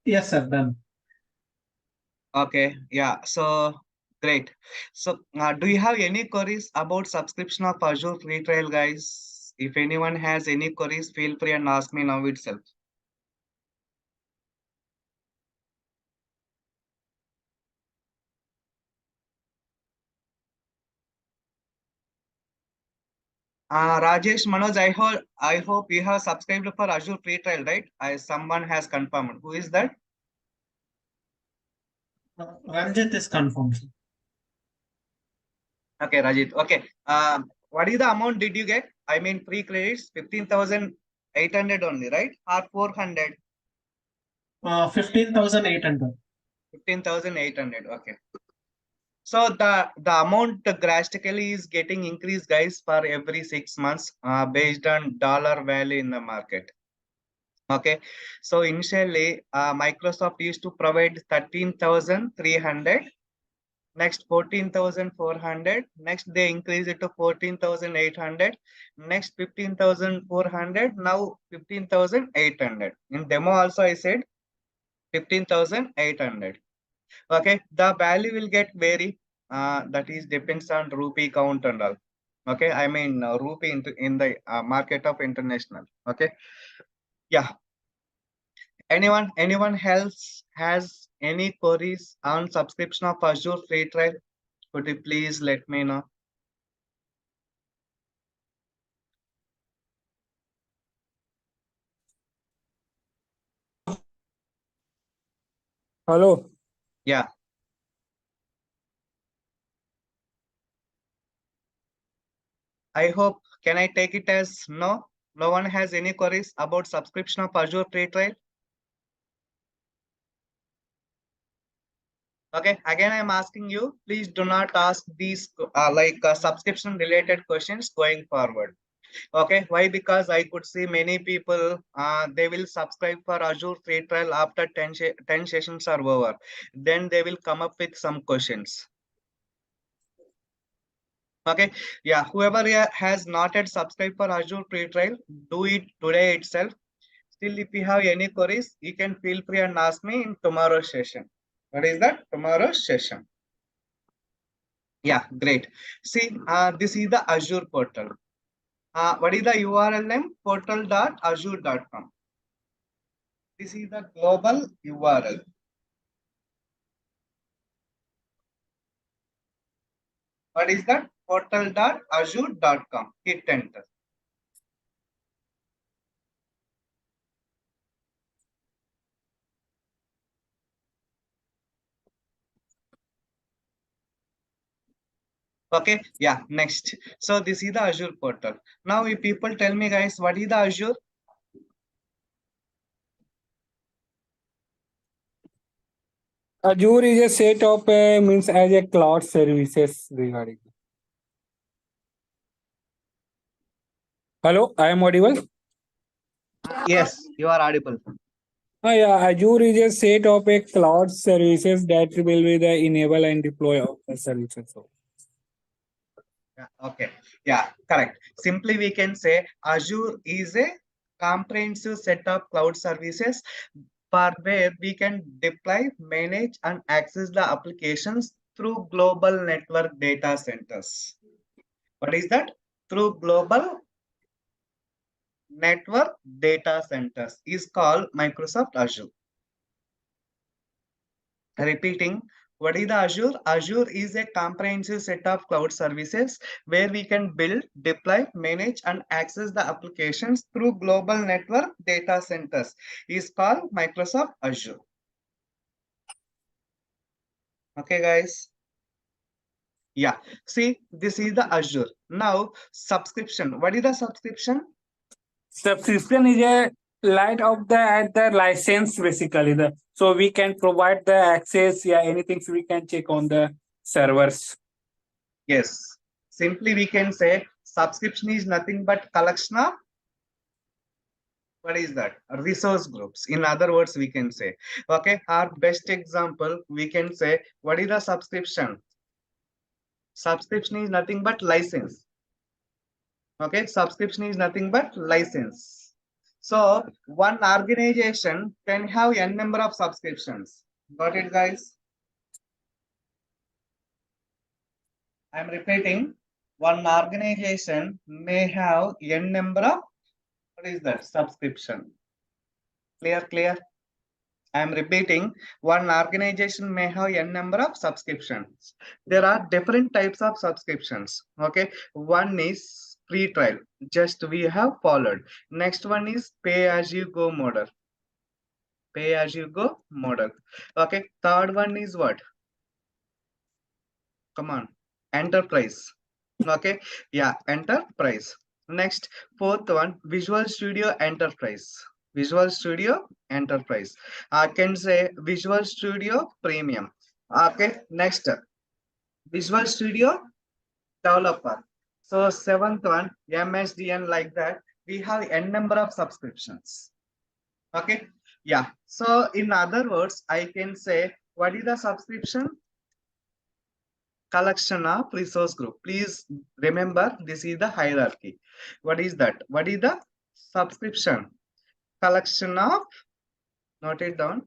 Yes, sir, done. Okay, yeah, so great. So, do you have any queries about subscription of Azure free trial, guys? If anyone has any queries, feel free and ask me now itself. Rajesh, Manoj, I hope you have subscribed for Azure free trial, right? Someone has confirmed. Who is that? Ranjit is confirmed, sir. Okay, Rajit. Okay. What is the amount did you get? I mean, free credits, 15,800 only, right? Or 400? 15,800. 15,800. Okay. So the amount drastically is getting increased, guys, for every 6 months, based on dollar value in the market. Okay. So initially, Microsoft used to provide 13,300. Next 14,400. Next they increase it to 14,800. Next 15,400. Now 15,800. In demo also I said 15,800. Okay, the value will get vary. That is depends on rupee count and all. Okay, I mean rupee in the market of international. Okay, yeah. Anyone else has any queries on subscription of Azure free trial? Could you please let me know? Hello. Yeah. I hope, can I take it as no? No one has any queries about subscription of Azure free trial? Okay, again, I'm asking you, please do not ask these subscription related questions going forward. Okay, why? Because I could see many people, they will subscribe for Azure free trial after 10 sessions are over. Then they will come up with some questions. Okay, yeah, whoever has not yet subscribed for Azure free trial, do it today itself. Still, if you have any queries, you can feel free and ask me in tomorrow's session. What is that? Tomorrow's session. Yeah, great. See, this is the Azure portal. What is the URL name? Portal.azure.com. This is the global URL. What is that? Portal.azure.com. Hit enter. Okay, yeah, next. So this is the Azure portal. Now, if people tell me, guys, what is the Azure? Azure is a set of means as a cloud services regarding. Hello, I am audible. Yes, you are audible. Yeah, Azure is a set of a cloud services that will be the enable and deploy of the services. So, Yeah, okay. Yeah, correct. Simply we can say Azure is a comprehensive set of cloud services for where we can deploy, manage, and access the applications through global network data centers. What is that? Through global network data centers is called Microsoft Azure. Repeating, what is the Azure? Azure is a comprehensive set of cloud services where we can build, deploy, manage, and access the applications through global network data centers. Is called Microsoft Azure. Okay, guys. Yeah. See, this is the Azure. Now, subscription. What is the subscription? subscription is a light of the at the license basically. The so we can provide the access. Yeah, anything so we can check on the servers. Yes. Simply we can say subscription is nothing but collection of, what is that? Resource groups. In other words, we can say, okay, our best example, we can say, what is the subscription? Subscription is nothing but license. Okay, subscription is nothing but license. So one organization can have n number of subscriptions. Got it, guys? I'm repeating. One organization may have n number of, what is that? Subscription. Clear, clear. I'm repeating, one organization may have n number of subscriptions. There are different types of subscriptions. Okay, one is free trial, just we have followed. Next one is pay as you go model. Pay as you go model. Okay, third one is what? Come on, enterprise. Okay, yeah, enterprise. Next, fourth one, Visual Studio Enterprise. Visual Studio Enterprise. I can say Visual Studio Premium. Okay, next, Visual Studio Developer. So seventh one, MSDN, like that. We have n number of subscriptions. Okay, yeah. So in other words, I can say, what is the subscription? Collection of resource group. Please remember, this is the hierarchy. What is that? What is the subscription? Collection of, note it down,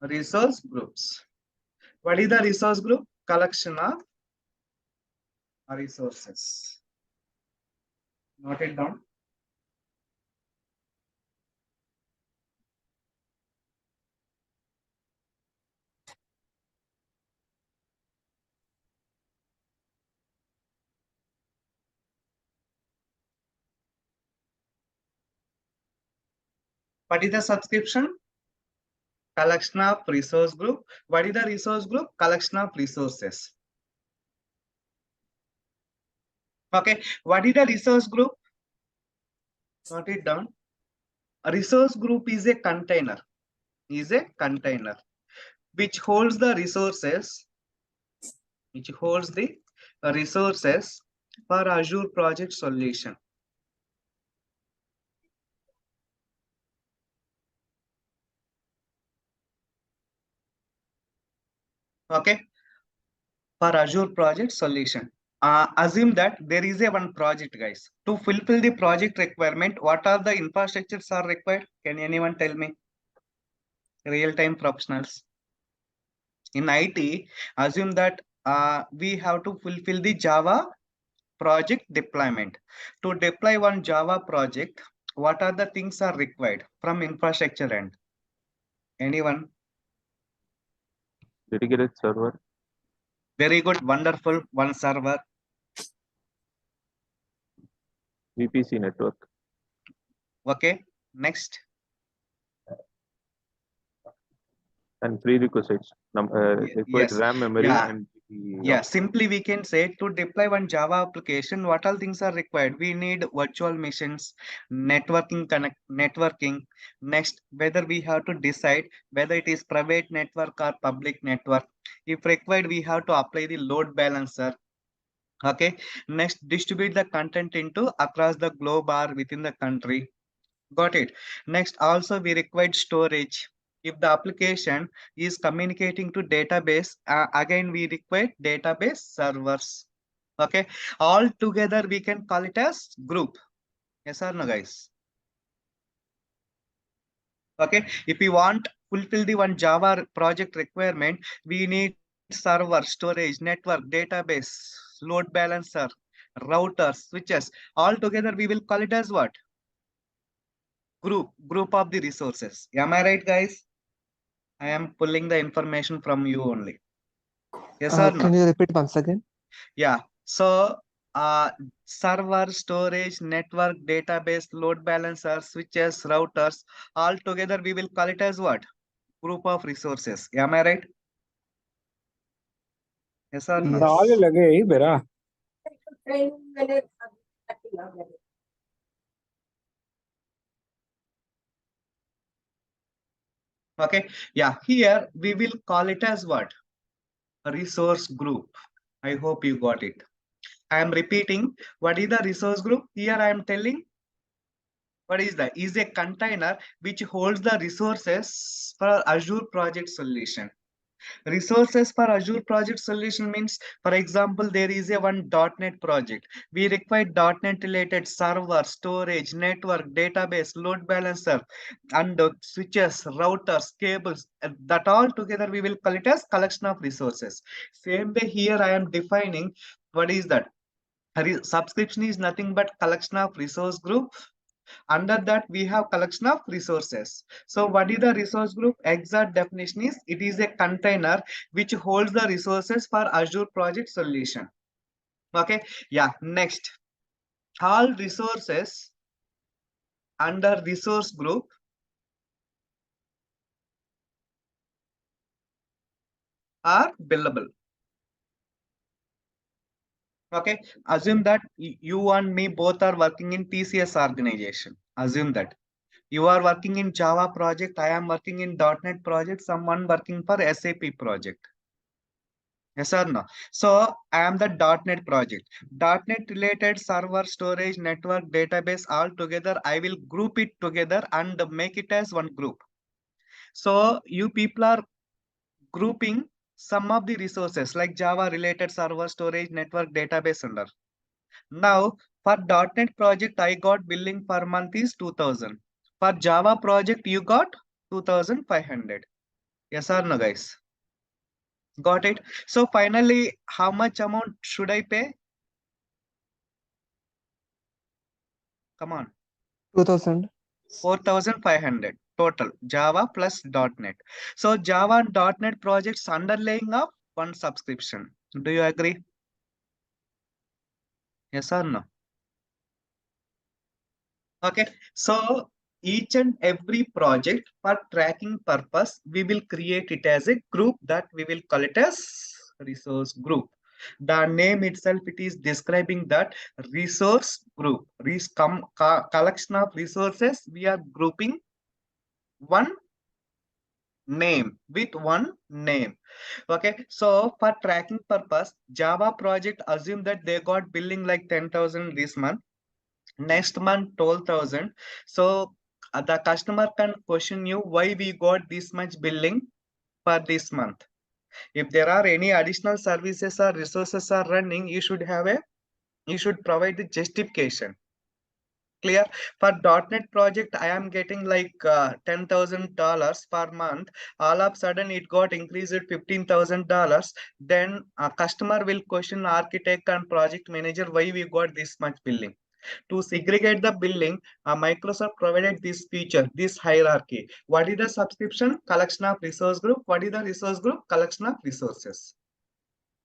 resource groups. What is the resource group? Collection of resources. Note it down. What is the subscription? Collection of resource group. What is the resource group? Collection of resources. Okay, what is the resource group? Note it down. A resource group is a container, which holds the resources, for Azure project solution. Okay, for Azure project solution. Assume that there is a one project, guys. To fulfill the project requirement, what are the infrastructures are required? Can anyone tell me? Real-time professionals. In IT, assume that we have to fulfill the Java project deployment. To deploy one Java project, what are the things are required from infrastructure end? Anyone? Dedicated server, Very good, wonderful. One server. VPC network, Okay, next. and prerequisites. Required Yes, RAM memory yeah. and the, Yeah, simply we can say, to deploy one Java application, what all things are required? We need virtual machines, networking. Next, whether we have to decide whether it is private network or public network. If required, we have to apply the load balancer. Okay. Next, distribute the content into across the globe or within the country. Got it. Next, also we required storage. If the application is communicating to database, again we require database servers. Okay, all together we can call it as group. Yes or no, guys? Okay, if we want fulfill the one Java project requirement, we need server, storage, network, database, load balancer, routers, switches. All together we will call it as what? Group of the resources. Am I right, guys? I am pulling the information from you only. Yes or no? Can you repeat once again? Yeah. So server, storage, network, database, load balancer, switches, routers, all together we will call it as what? Group of resources. Am I right? Yes or no? दाल लगे ही बेरा Okay. Yeah. Here we will call it as what? A resource group. I hope you got it. I am repeating. What is the resource group? Here I am telling. What is that? Is a container which holds the resources for Azure project solution. Resources for Azure project solution means, for example, there is a one .NET project. We require .NET related server, storage, network, database, load balancer, and switches, routers, cables. That all together we will call it as collection of resources. Same way here I am defining what is that. Subscription is nothing but collection of resource group. Under that we have collection of resources. So what is the resource group? Exact definition is it is a container which holds the resources for Azure project solution. Okay, yeah. Next, all resources under resource group are billable. Okay, assume that you and me both are working in TCS organization. Assume that you are working in Java project, I am working in .NET project, someone working for SAP project. Yes or no? So I am the .NET project. .NET related server, storage, network, database all together. I will group it together and make it as one group. So you people are grouping some of the resources like Java related server, storage, network, database under. Now for .NET project, I got billing per month is 2000. For Java project, you got 2500. Yes or no, guys? Got it. So finally, how much amount should I pay? Come on. 2000. 4500 total Java plus .NET. So Java and .NET projects underlaying of one subscription. Do you agree? Yes or no? Okay. So each and every project for tracking purpose, we will create it as a group that we will call it as resource group. The name itself, it is describing that resource group, collection of resources. We are grouping one name with one name. Okay, so for tracking purpose, Java project assume that they got billing like 10,000 this month, next month 12,000. So the customer can question you why we got this much billing for this month. If there are any additional services or resources are running, you should provide the justification. Clear? For .NET project, I am getting like $10,000 per month. All of a sudden, it got increased $15,000. Then a customer will question architect and project manager why we got this much billing. To segregate the billing, Microsoft provided this feature, this hierarchy. What is the subscription? Collection of resource group. What is the resource group? Collection of resources.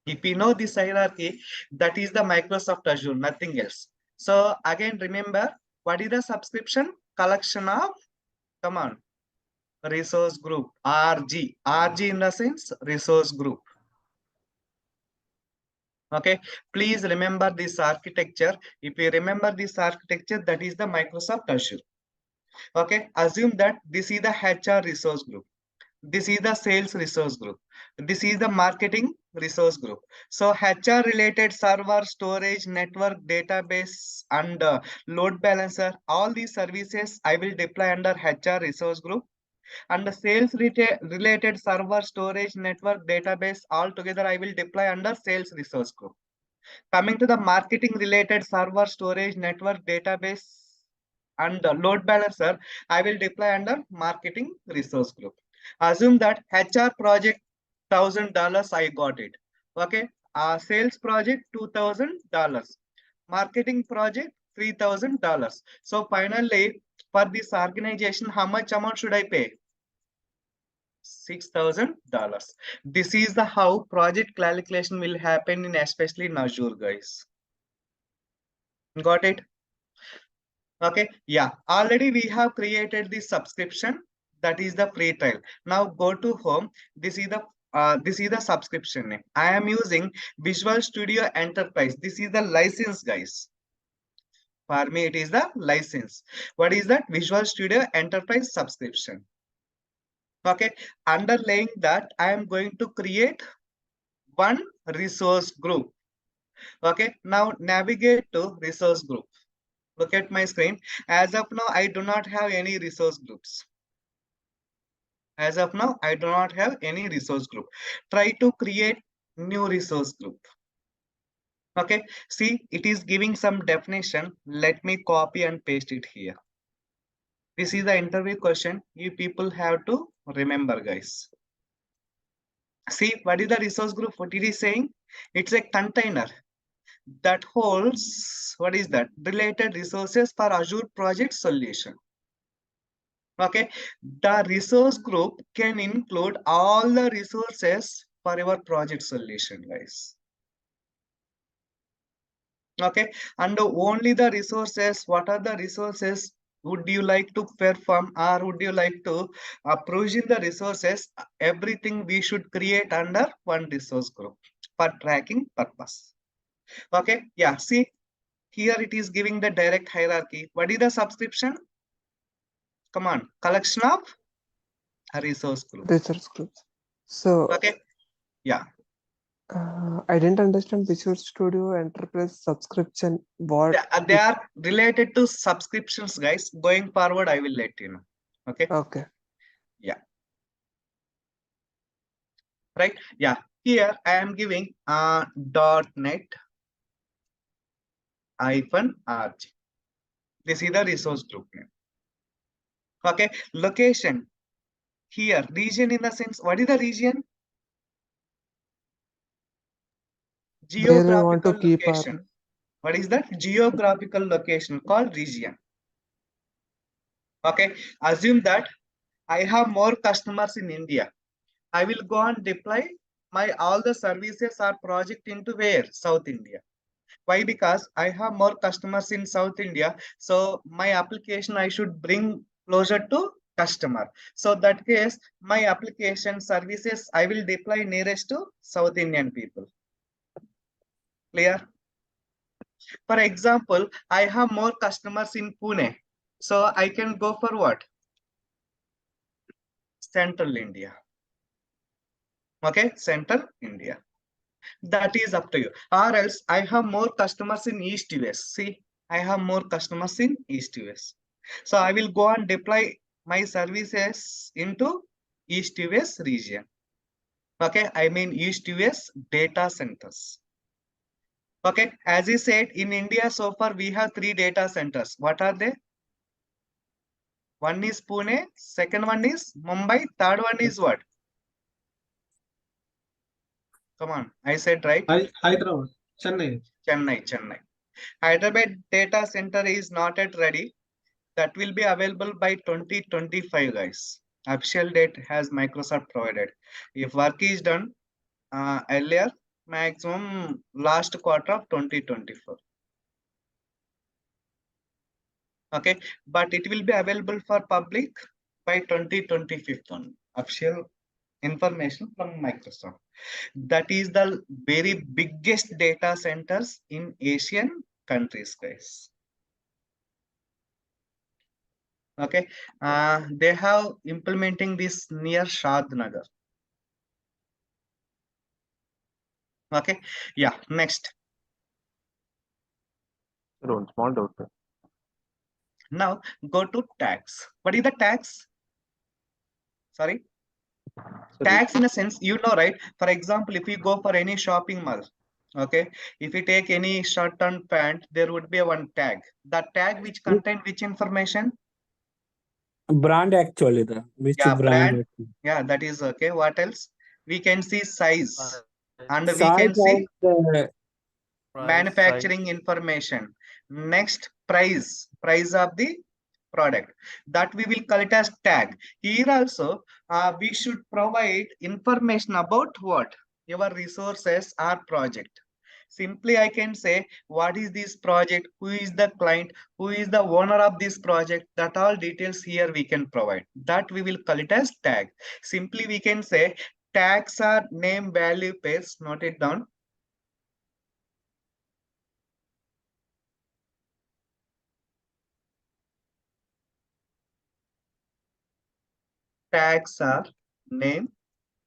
If you know this hierarchy, that is the Microsoft Azure, nothing else. So again, remember, what is the subscription? Collection of, come on, resource group, RG. RG in the sense, resource group. Okay, please remember this architecture. If you remember this architecture, that is the Microsoft Azure. Okay, assume that this is the HR resource group. This is the sales resource group. This is the marketing resource group. So HR related server, storage, network, database, and load balancer, all these services I will deploy under HR resource group. And the sales related server, storage, network, database, all together I will deploy under sales resource group. Coming to the marketing related server, storage, network, database, and load balancer, I will deploy under marketing resource group. Assume that HR project $1,000 I got it. Okay. Sales project $2,000. Marketing project $3,000. So finally, for this organization, how much amount should I pay? $6,000. This is the how project calculation will happen in especially in Azure, guys. Got it? Okay, yeah, already we have created the subscription, that is the free trial. Now go to home. This is the subscription name. I am using Visual Studio Enterprise. This is the license, guys. For me it is the license. What is that? Visual Studio Enterprise subscription. Okay, underlying that I am going to create one resource group. Okay, now navigate to resource group. Look at my screen. As of now, I do not have any resource groups. As of now, I do not have any resource group. Try to create new resource group. Okay, see, it is giving some definition. Let me copy and paste it here. This is the interview question. You people have to remember, guys. See, what is the resource group? What it is saying? It's a container that holds, what is that? Related resources for Azure project solution. Okay, the resource group can include all the resources for your project solution, guys. Okay, and only the resources, what are the resources would you like to perform, or would you like to provision the resources? Everything we should create under one resource group for tracking purpose. Okay, yeah, see, here it is giving the direct hierarchy. What is the subscription? Come on, collection of a resource group. Resource groups. So Okay, yeah. I didn't understand Visual Studio Enterprise subscription. What? They are related to subscriptions, guys. Going forward, I will let you know. Okay. Okay. Yeah. Right. Yeah. Here I am giving .NET -RG. This is the resource group name. Okay. Location. Here, region in the sense, what is the region? Where we want Geographical to keep location. What is that? Geographical location called region. Okay. Assume that I have more customers in India. I will go and deploy my all the services or project into where? South India. Why? Because I have more customers in South India. So my application I should bring closer to customer. So that case, my application services I will deploy nearest to South Indian people. Clear? For example, I have more customers in Pune. So I can go for what? Central India. Okay, Central India. That is up to you. Or else I have more customers in East US. See, I have more customers in East US. So I will go and deploy my services into East US region. Okay, I mean East US data centers. Okay, as you said, in India so far we have 3 data centers. What are they? One is Pune, second one is Mumbai, third one is what? Come on, I said right. Hyderabad, Chennai. Chennai. Hyderabad data center is not yet ready. That will be available by 2025, guys. Official date has Microsoft provided. If work is done earlier, maximum last quarter of 2024. Okay, but it will be available for public by 2025 on official information from Microsoft. That is the very biggest data centers in Asian countries, guys. Okay, they have implementing this near Shadnagar. Okay, yeah, next. Sir, one small doubt, sir. Now go to tax. What is the tax? Sorry, Sir, tax in a sense, you know, right? For example, if you go for any shopping mall, okay, if you take any shirt and pant, there would be one tag. That tag which contain which information? Brand actually, the which Yeah, brand? brand. Yeah, that is okay. What else? We can see size, and we Size can of see the manufacturing information. Next, price of the product, that we will call it as tag. Here also we should provide information about what your resources or project. Simply I can say what is this project, who is the client, who is the owner of this project. That all details here we can provide. That we will call it as tag. Simply we can say tags are name, value, pairs. Note it down. Tags are name,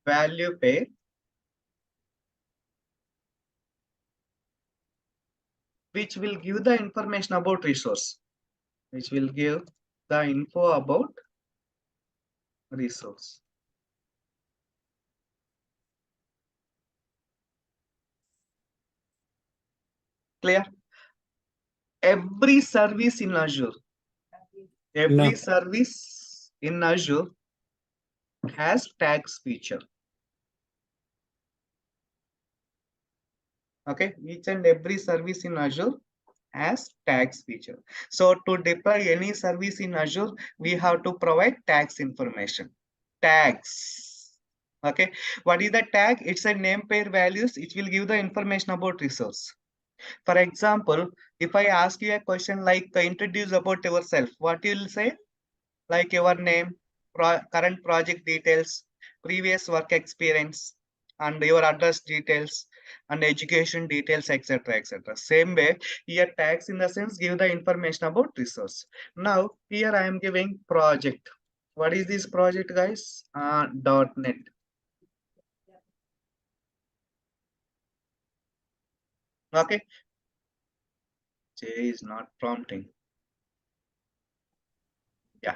value, pair, which will give the information about resource, which will give the info about resource. Clear? Every service in Azure, every No. service in Azure has tags feature. Okay, each and every service in Azure has tags feature. So to deploy any service in Azure, we have to provide tags information. Tags. Okay, what is the tag? It's a name pair values. It will give the information about resource. For example, if I ask you a question like introduce about yourself, what you will say? Like your name, current project details, previous work experience, and your address details, and education details, etc. etc. Same way, here tags in the sense give the information about resource. Now, here I am giving project. What is this project, guys? .NET. Okay. J is not prompting. Yeah.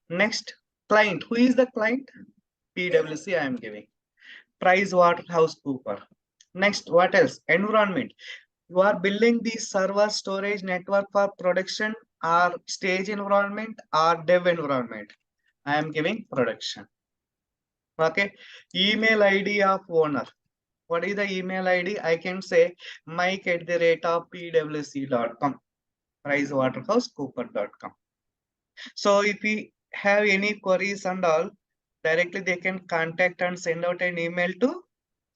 Next, client. Who is the client? PwC I am giving. PricewaterhouseCoopers. Next, what else? Environment. You are building the server storage network for production or stage environment or dev environment. I am giving production. Okay. Email ID of owner. What is the email ID? I can say mike@pwc.com, pricewaterhousecoopers.com. So if we have any queries and all, directly they can contact and send out an email to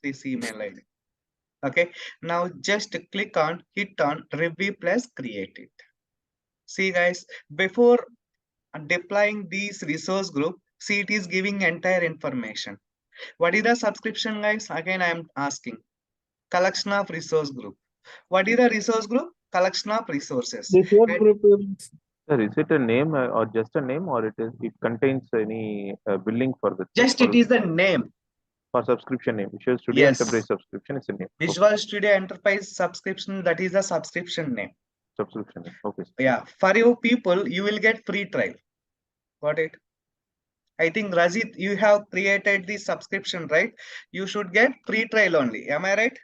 this email ID. Okay, now just hit on review plus create it. See guys, before deploying these resource group, see it is giving entire information. What is the subscription, guys? Again, I am asking. Collection of resource group. What is the resource group? Collection of resources. Resource And group is Sir, is it a name or just a name, or it contains any billing for the just it is the name. for subscription name? Visual Studio Yes. Enterprise subscription is a name. Okay. Visual Studio Enterprise subscription, that is the subscription name. Subscription name. Okay. Yeah, for you people, you will get free trial. Got it? I think Rajit, you have created the subscription, right? You should get free trial only. Am I right?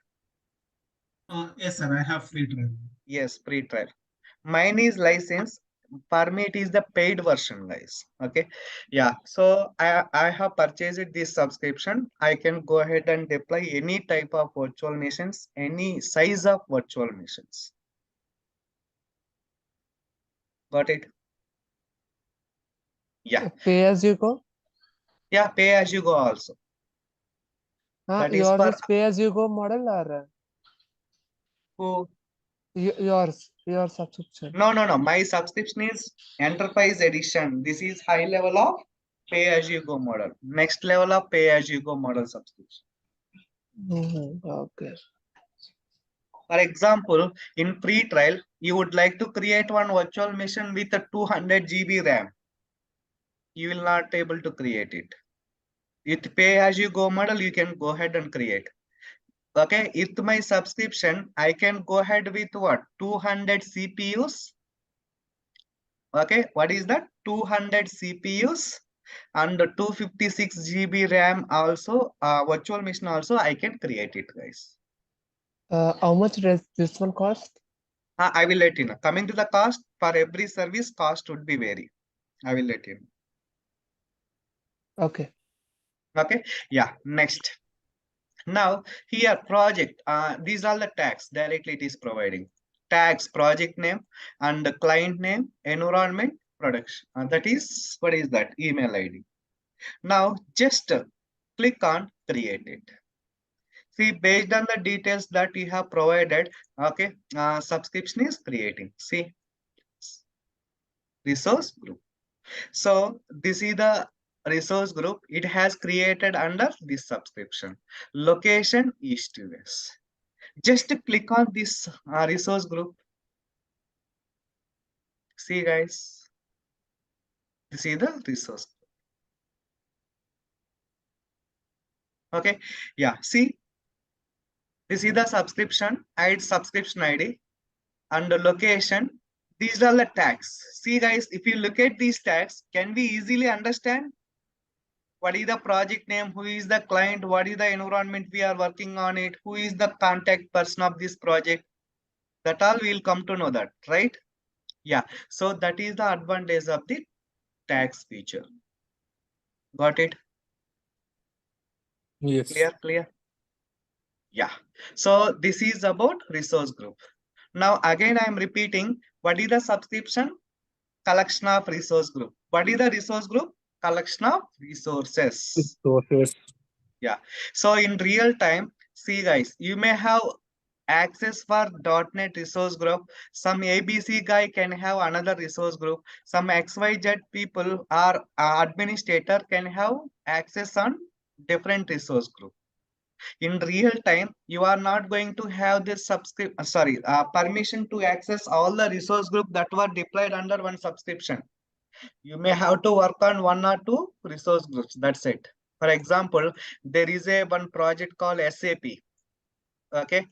Yes, sir. I have free trial. Yes, free trial. Mine is license. For me, it is the paid version, guys. Okay. Yeah. So I have purchased this subscription. I can go ahead and deploy any type of virtual machines, any size of virtual machines. Got it? Yeah. Pay as you go. Yeah, pay as you go also. That is Yours for is pay as you go model or who? your subscription. No. My subscription is enterprise edition. This is high level of pay as you go model. Next level of pay as you go model subscription. Okay. For example, in free trial, you would like to create one virtual machine with a 200 GB RAM. You will not able to create it. With pay as you go model, you can go ahead and create. Okay, with my subscription, I can go ahead with what? 200 CPUs. Okay, what is that? 200 CPUs and 256 GB RAM also, virtual machine also, I can create it, guys. How much does this one cost? I will let you know. Coming to the cost, for every service, cost would be vary. I will let you know. Okay. Okay, yeah, next. Now, here project, these are the tags directly it is providing. Tags, project name and the client name, environment, production. That is, what is that? Email ID. Now, just click on create it. See, based on the details that you have provided, okay, subscription is creating. See, resource group. So this is the resource group. It has created under this subscription. Location east to west. Just click on this resource group. See guys, this is the resource. Okay, yeah, see, this is the subscription, add subscription ID and the location. These are the tags. See guys, if you look at these tags, can we easily understand what is the project name, who is the client, what is the environment we are working on it, who is the contact person of this project? That all we'll come to know that, right? Yeah. So that is the advantage of the tags feature. Got it? Yes. Clear? Yeah. So this is about resource group. Now again, I am repeating, what is the subscription? Collection of resource group. What is the resource group? Collection of resources. Resources. Yeah. So in real time, see guys, you may have access for .NET resource group. Some ABC guy can have another resource group. Some XYZ people or administrator can have access on different resource group. In real time, you are not going to have this permission to access all the resource group that were deployed under one subscription. You may have to work on one or two resource groups. That's it. For example, there is one project called SAP. Okay,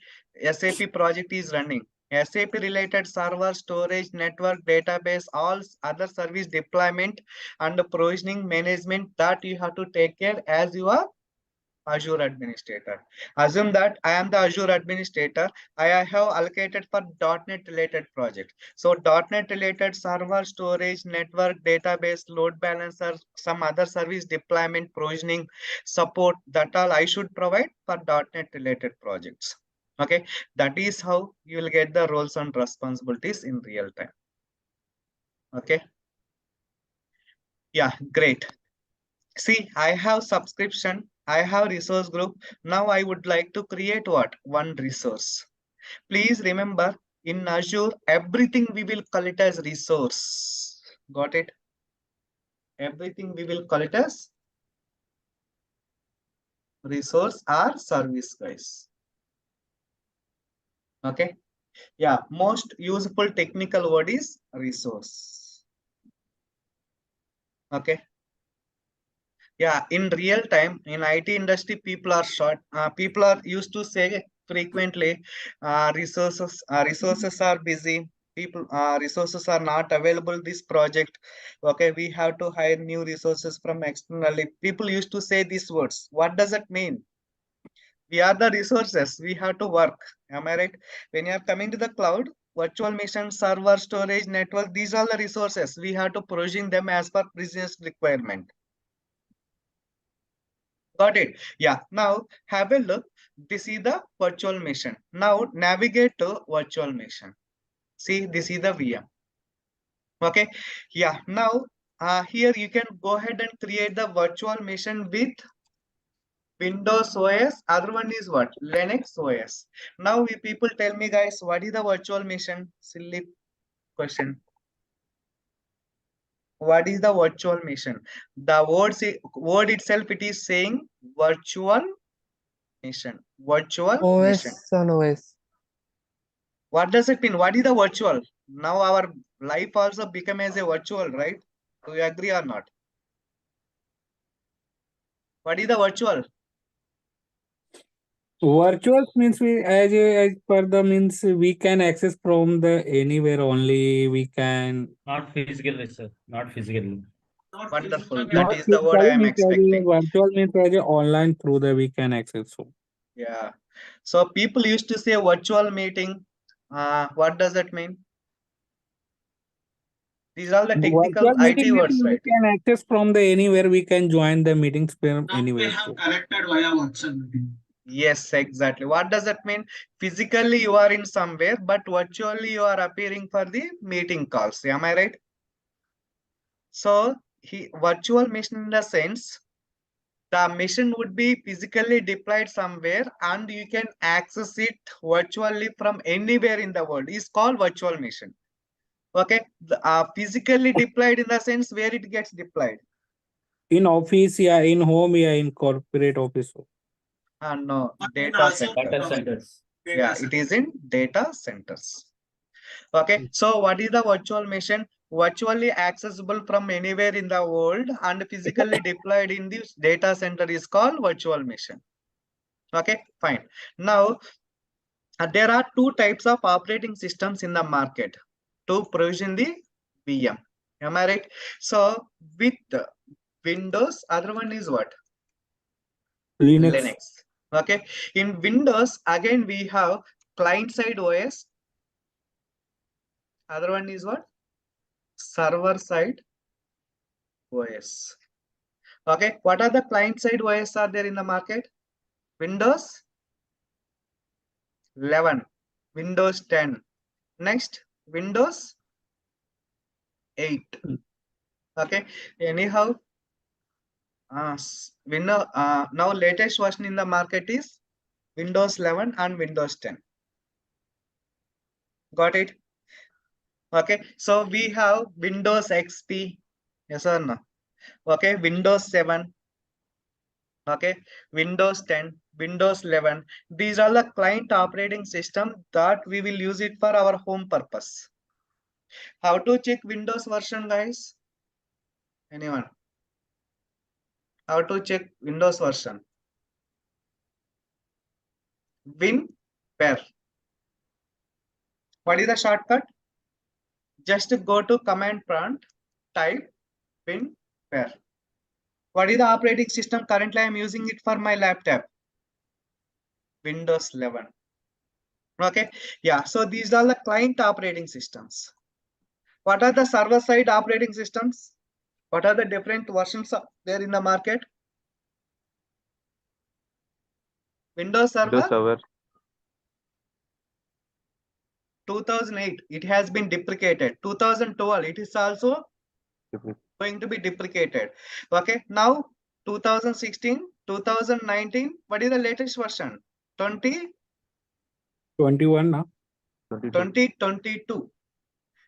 SAP project is running. SAP related server, storage, network, database, all other service deployment and provisioning management that you have to take care as you are Azure administrator. Assume that I am the Azure administrator. I have allocated for .NET related project. So .NET related server, storage, network, database, load balancer, some other service deployment, provisioning, support, that all I should provide for .NET related projects. Okay, that is how you will get the roles and responsibilities in real time. Okay. Yeah, great. See, I have subscription, I have resource group. Now I would like to create what? One resource. Please remember, in Azure, everything we will call it as resource. Got it? Everything we will call it as resource or service, guys. Okay. Yeah, most useful technical word is resource. Okay. Yeah, in real time, in IT industry, people are used to say frequently, resources are busy. Resources are not available this project. Okay, we have to hire new resources from externally. People used to say these words. What does it mean? We are the resources. We have to work. Am I right? When you are coming to the cloud, virtual machine, server, storage, network, these are the resources. We have to provision them as per business requirement. Got it. Yeah. Now have a look. This is the virtual machine. Now navigate to virtual machine. See, this is the VM. Okay. Yeah. Now here you can go ahead and create the virtual machine with Windows OS. Other one is what? Linux OS. Now if people tell me, guys, what is the virtual machine? Silly question. What is the virtual machine? The word itself, it is saying virtual machine. Virtual machine. OS on OS. What does it mean? What is the virtual? Now our life also become as a virtual, right? Do you agree or not? What is the virtual? Virtual means as per the means we can access from the anywhere only. We can Not physically, sir. Not physically. Wonderful. That not is the word I physically am means expecting. virtual means online through the we can access. So Yeah. So people used to say virtual meeting. What does that mean? These are the technical virtual IT meeting means words, we right? can access from the anywhere. We can join the meetings from Now we anywhere. have So connected via WhatsApp meeting. Yes, exactly. What does that mean? Physically you are in somewhere, but virtually you are appearing for the meeting calls. Am I right? So virtual machine in the sense, the machine would be physically deployed somewhere and you can access it virtually from anywhere in the world is called virtual machine. Okay, physically deployed in the sense where it gets deployed. in office, yeah, in home, yeah, in corporate office. So No, And data also center. Data centers. Yeah, it is in data centers. Okay, so what is the virtual machine? Virtually accessible from anywhere in the world and physically deployed in this data center is called virtual machine. Okay, fine. Now, there are two types of operating systems in the market to provision the VM. Am I right? So, with Windows, other one is what? Linux. Linux. Okay, in Windows, again we have client side OS Other one is what? Server side OS. Okay, what are the client side OS are there in the market? Windows 11, Windows 10. Next, Windows 8. Okay, anyhow, now latest version in the market is Windows 11 and Windows 10. Got it? Okay, so we have Windows XP. Yes or no? Okay, Windows 7. Okay, Windows 10, Windows 11. These are the client operating system that we will use it for our home purpose. How to check Windows version, guys? Anyone? How to check Windows version? WinPer. What is the shortcut? Just go to command prompt, type WinPer. What is the operating system? Currently, I am using it for my laptop. Windows 11. Okay, yeah. So these are the client operating systems. What are the server side operating systems? What are the different versions there in the market? Windows Server Windows Server 2008, it has been deprecated. 2012, it is also going to be deprecated. Okay, now 2016, 2019, what is the latest version? 21 now. 2022.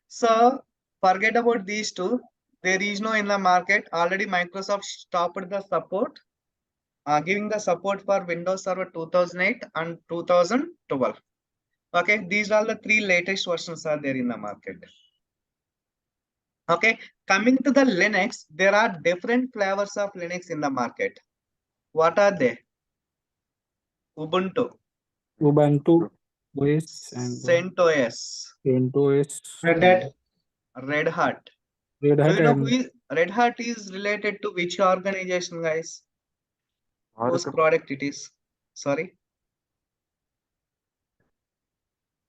So forget about these two. There is no in the market. Already Microsoft stopped the support, giving the support for Windows Server 2008 and 2012. Okay, these are the three latest versions are there in the market. Okay, coming to the Linux, there are different flavors of Linux in the market. What are they? Ubuntu, Ubuntu OS and CentOS, CentOS, Red Hat. Red Hat. Red Do Hat you know and Red Hat is related to which organization, guys? Whose Oracle. product it is? Sorry.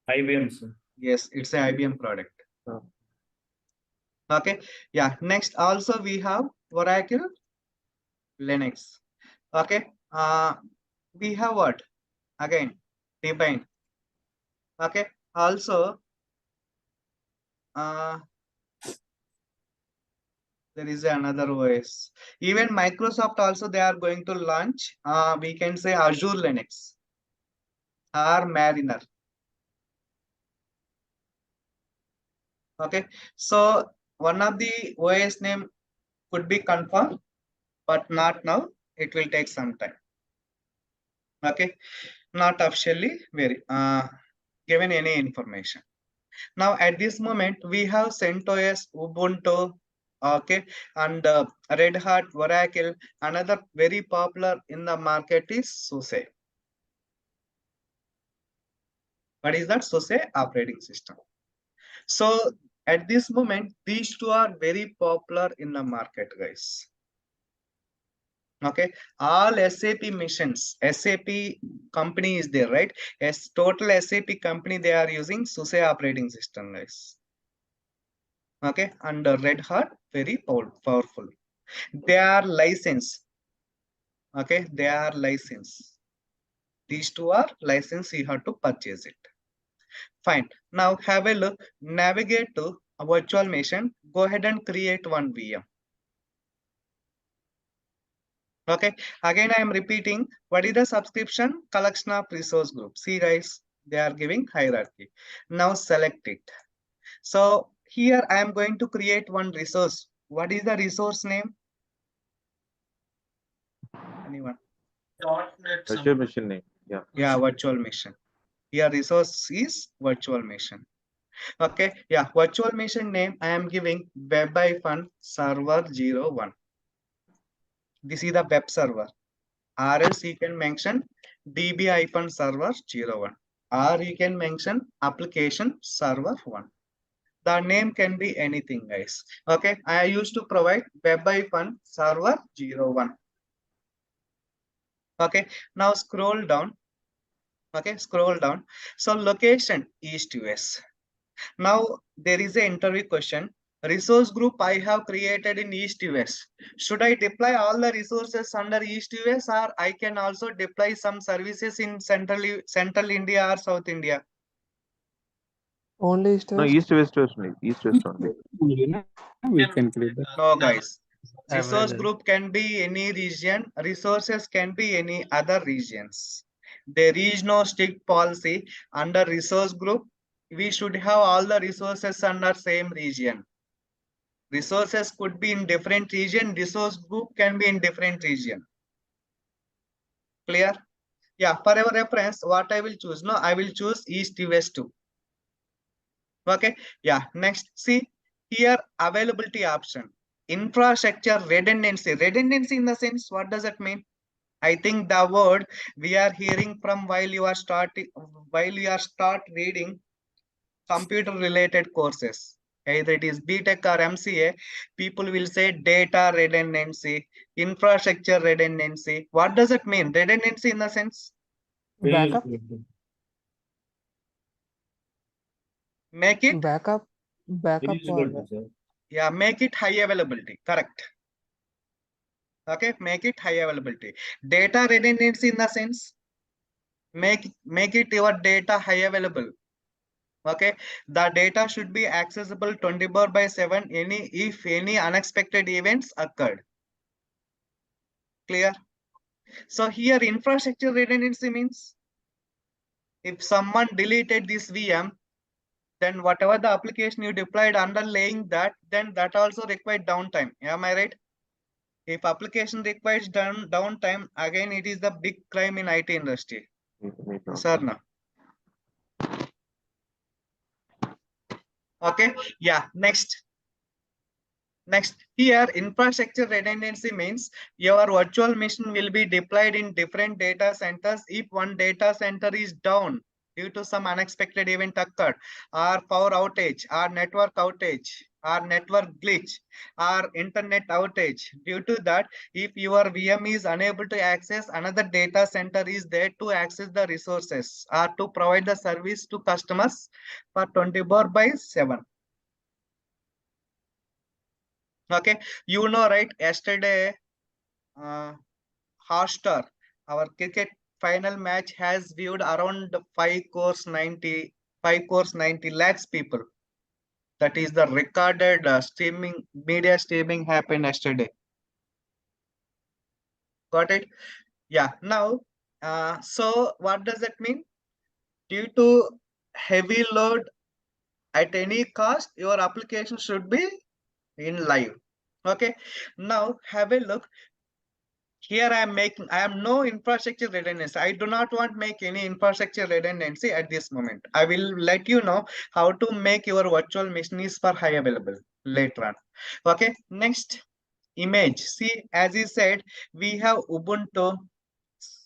IBM, sir. Yes, it's a IBM product. Oh. Okay, yeah. Next, also we have Oracle Linux. Okay, we have what? Again, Debian. Okay, also there is another OS. Even Microsoft also they are going to launch. We can say Azure Linux or Mariner. Okay, so one of the OS name could be confirmed, but not now. It will take some time. Okay, not officially very given any information. Now at this moment we have CentOS, Ubuntu, okay, and Red Hat, Oracle. Another very popular in the market is SUSE. What is that? SUSE operating system. So at this moment, these two are very popular in the market, guys. Okay, all SAP missions, SAP company is there, right? As total SAP company, they are using SUSE operating system, guys. Okay, and Red Hat, very powerful. They are licensed. Okay, they are licensed. These two are licensed, you have to purchase it. Fine. Now have a look, navigate to a virtual machine, go ahead and create one VM. Okay, again I am repeating, what is the subscription? Collection of resource group. See guys, they are giving hierarchy. Now select it. So here I am going to create one resource. What is the resource name? Anyone? .NET. Virtual machine name. Yeah. Yeah, virtual machine. Here resource is virtual machine. Okay, yeah, virtual machine name I am giving web-server 01. This is the web server. Or else you can mention db-server 01. Or you can mention application server 1. The name can be anything, guys. Okay, I used to provide web-server 01. Okay, now scroll down. Okay, scroll down. So location East US. Now there is an interview question. Resource group I have created in East US. Should I deploy all the resources under East US, or I can also deploy some services in Central India or South India? Only East No, West. east-west only. East-west only. Only, na? We can create that. No, guys. Resource Everywhere. group can be any region. Resources can be any other regions. There is no strict policy under resource group. We should have all the resources under same region. Resources could be in different region. Resource group can be in different region. Clear? Yeah, for our reference, what I will choose? No, I will choose East West 2. Okay. Yeah. Next, see here availability option. Infrastructure redundancy. Redundancy in the sense, what does it mean? I think the word we are hearing from while you are start reading computer related courses. Either it is BTech or MCA, people will say data redundancy, infrastructure redundancy. What does it mean? Redundancy in the sense, Backup. make it, Backup. Backup. Or Reusability, sir. yeah, make it high availability. Correct. Okay, make it high availability. Data redundancy in the sense, make it your data high available. Okay, the data should be accessible 24/7 if any unexpected events occurred. Clear? So here infrastructure redundancy means if someone deleted this VM, then whatever the application you deployed underlaying that, then that also required downtime. Am I right? If application requires downtime, again it is the big crime in IT industry. Sir, no. Okay. Yeah. Next. Here infrastructure redundancy means your virtual machine will be deployed in different data centers if one data center is down due to some unexpected event occurred, or power outage, or network outage, or network glitch, or internet outage. Due to that, if your VM is unable to access, another data center is there to access the resources or to provide the service to customers for 24/7. Okay, you know, right? Yesterday, Hotstar, our cricket final match has viewed around 5 crores 90 lakhs people. That is the recorded media streaming happened yesterday. Got it? Yeah. Now, so what does that mean? Due to heavy load at any cost, your application should be in live. Okay. Now have a look. Here I am no infrastructure redundancy. I do not want make any infrastructure redundancy at this moment. I will let you know how to make your virtual machines for high available later on. Okay, next image. See, as he said, we have Ubuntu,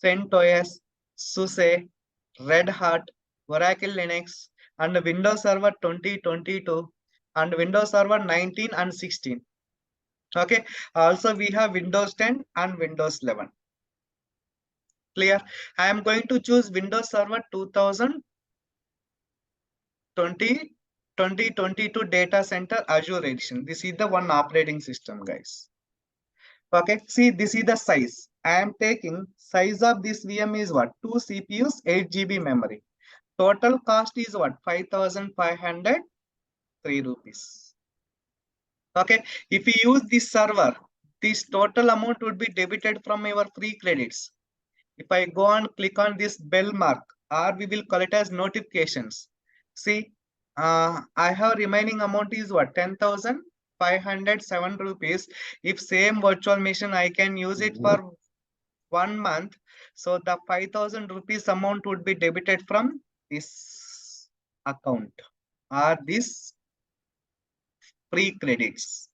CentOS, SUSE, Red Hat, Oracle Linux, and Windows Server 2022, and Windows Server 19 and 16. Okay, also we have Windows 10 and Windows 11. Clear? I am going to choose Windows Server 2022 data center Azure edition. This is the one operating system, guys. Okay, see, this is the size. I am taking size of this VM is what? 2 CPUs, 8 GB memory. Total cost is what? 5,503 rupees. Okay, if you use this server, this total amount would be debited from your free credits. If I go and click on this bell mark, or we will call it as notifications. See, I have remaining amount is what? 10,507 rupees. If same virtual machine, I can use it for 1 month. So the 5,000 rupees amount would be debited from this account or this free credits.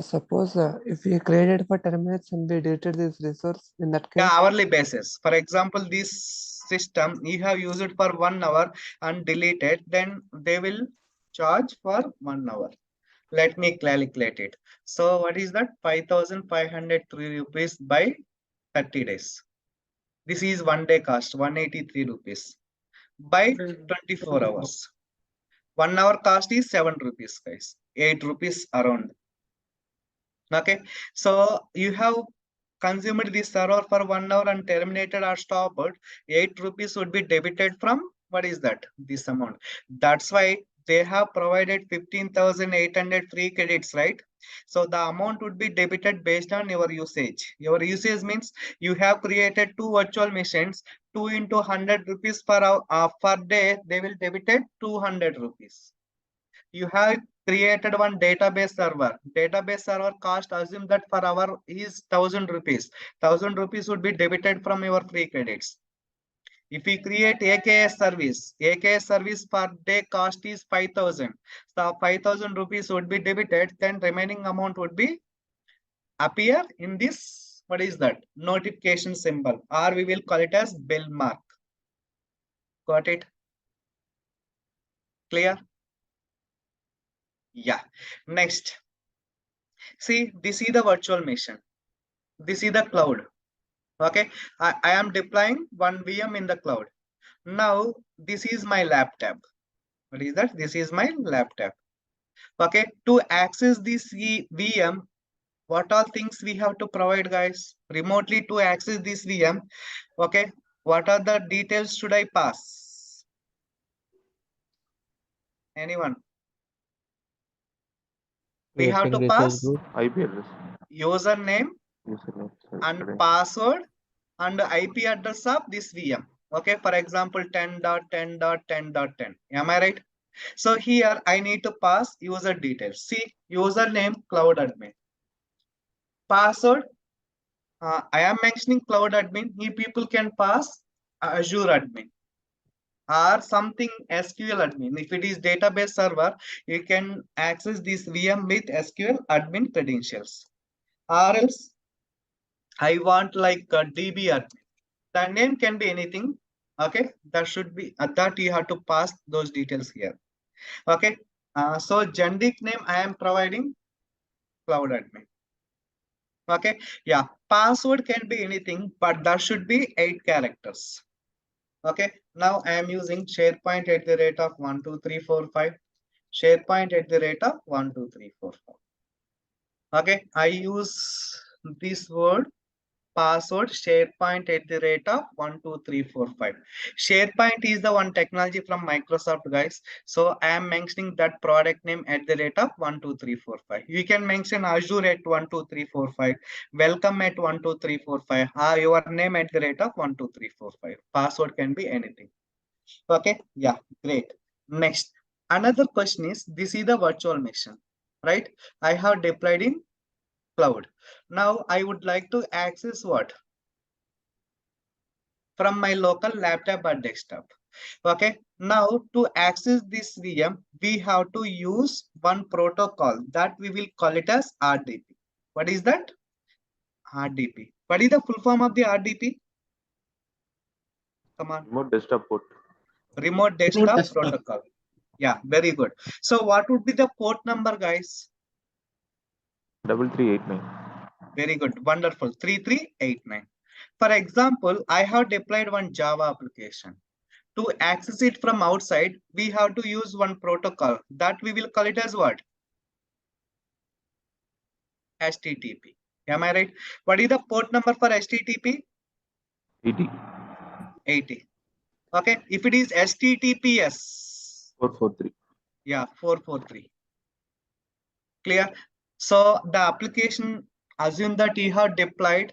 suppose if we created for 10 minutes and we deleted this resource, in that case, Yeah, hourly basis. For example, this system, you have used it for 1 hour and deleted, then they will charge for 1 hour. Let me calculate it. So what is that? 5,503 rupees by 30 days. This is 1 day cost, 183 rupees by 24 hours. 1 hour cost is 7 rupees, guys. 8 rupees around. Okay, so you have consumed this server for 1 hour and terminated or stopped, 8 rupees would be debited from what is that? This amount. That's why they have provided 15,800 free credits, right? So the amount would be debited based on your usage. Your usage means you have created 2 virtual machines, 2 into 100 rupees per hour, per day, they will debited 200 rupees. You have created one database server. Database server cost, assume that per hour is 1,000 rupees. 1,000 rupees would be debited from your free credits. If we create AKS service per day cost is 5,000. So 5,000 rupees would be debited, then remaining amount would be appear in this, what is that? Notification symbol, or we will call it as bill mark. Got it? Clear? Yeah. Next. See, this is the virtual machine. This is the cloud. Okay, I am deploying one VM in the cloud. Now this is my laptop. What is that? This is my laptop. Okay, to access this VM, what all things we have to provide, guys? Remotely to access this VM. Okay, what are the details should I pass? Anyone? We have to pass IP address. username Username, and credential. password and IP address of this VM. Okay, for example, 10.10.10.10. Am I right? So here I need to pass user details. See, username cloud admin. Password, I am mentioning cloud admin. Here people can pass Azure admin or something SQL admin. If it is database server, you can access this VM with SQL admin credentials. Or else I want like a DB admin. The name can be anything. Okay, that should be that you have to pass those details here. Okay, so generic name I am providing cloud admin. Okay, yeah, password can be anything, but that should be 8 characters. Okay, now I am using SharePoint at the rate of 12345. SharePoint at the rate of 12345. Okay, I use this word password SharePoint at the rate of 12345. SharePoint is the one technology from Microsoft, guys. So I am mentioning that product name at the rate of 12345. You can mention Azure at 12345, welcome at 12345, or your name at the rate of 12345. Password can be anything. Okay, yeah, great. Next, another question is, this is the virtual machine, right? I have deployed in cloud. Now I would like to access what? From my local laptop or desktop. Okay, now to access this VM, we have to use one protocol that we will call it as RDP. What is that? RDP. What is the full form of the RDP? Come on. Remote desktop port. Remote desktop protocol. Yeah, very good. So what would be the port number, guys? 3389. Very good. Wonderful. 3389. For example, I have deployed one Java application. To access it from outside, we have to use one protocol that we will call it as what? HTTP. Am I right? What is the port number for HTTP? 80. 80. Okay. If it is HTTPS. 443. Yeah, 443. Clear? So the application, assume that you have deployed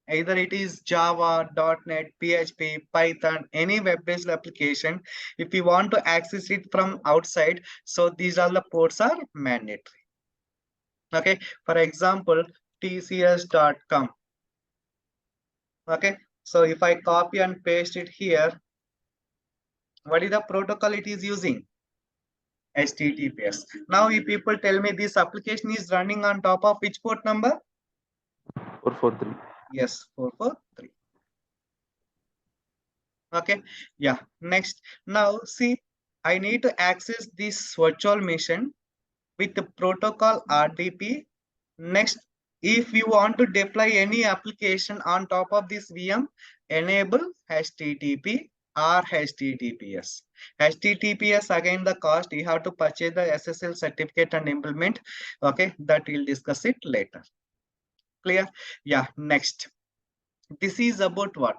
either it is Java, .NET, PHP, Python, any web-based application. If you want to access it from outside, so these all the ports are mandatory. Okay, for example, tcs.com. Okay, so if I copy and paste it here, what is the protocol it is using? HTTPS. Now, if people tell me this application is running on top of which port number? 443. Yes, 443. Okay, yeah. Next, now see, I need to access this virtual machine with the protocol RDP. Next, if you want to deploy any application on top of this VM, enable HTTP. or HTTPS. HTTPS, again the cost, you have to purchase the SSL certificate and implement. Okay, that we'll discuss it later. Clear? Yeah, next. This is about what?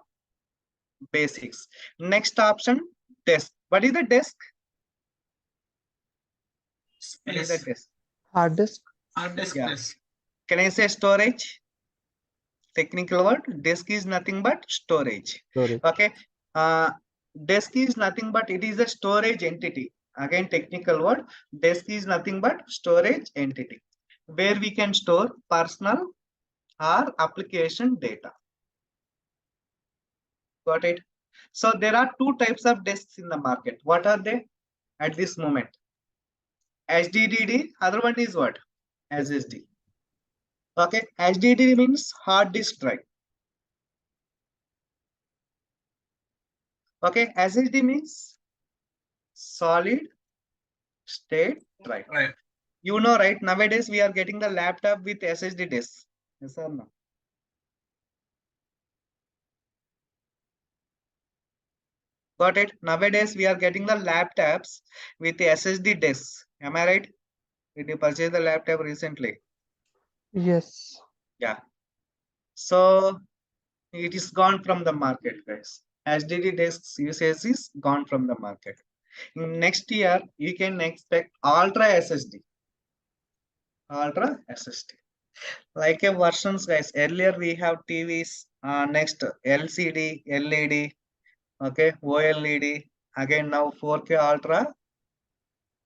Basics. Next option, desk. What is the desk? What is the Yes. desk? Hard disk. Hard disk Yeah. plus. Can I say storage? Technical word. Disk is nothing but storage. Storage. Okay. Disk is nothing but it is a storage entity. Again, technical word. Disk is nothing but storage entity where we can store personal or application data. Got it? So there are two types of disks in the market. What are they at this moment? HDD. Other one is what? SSD. Okay. HDD means hard disk drive. Okay. SSD means solid state drive. Right. You know, right? Nowadays we are getting the laptop with SSD disk. Yes or no? Got it? Nowadays we are getting the laptops with the SSD disks. Am I right? Did you purchase the laptop recently? Yes. Yeah. So it is gone from the market, guys. HDD disks usage is gone from the market. In next year, you can expect Ultra SSD. Ultra SSD. Like a versions, guys. Earlier we have TVs, next LCD, LED, okay, OLED, again now 4K Ultra,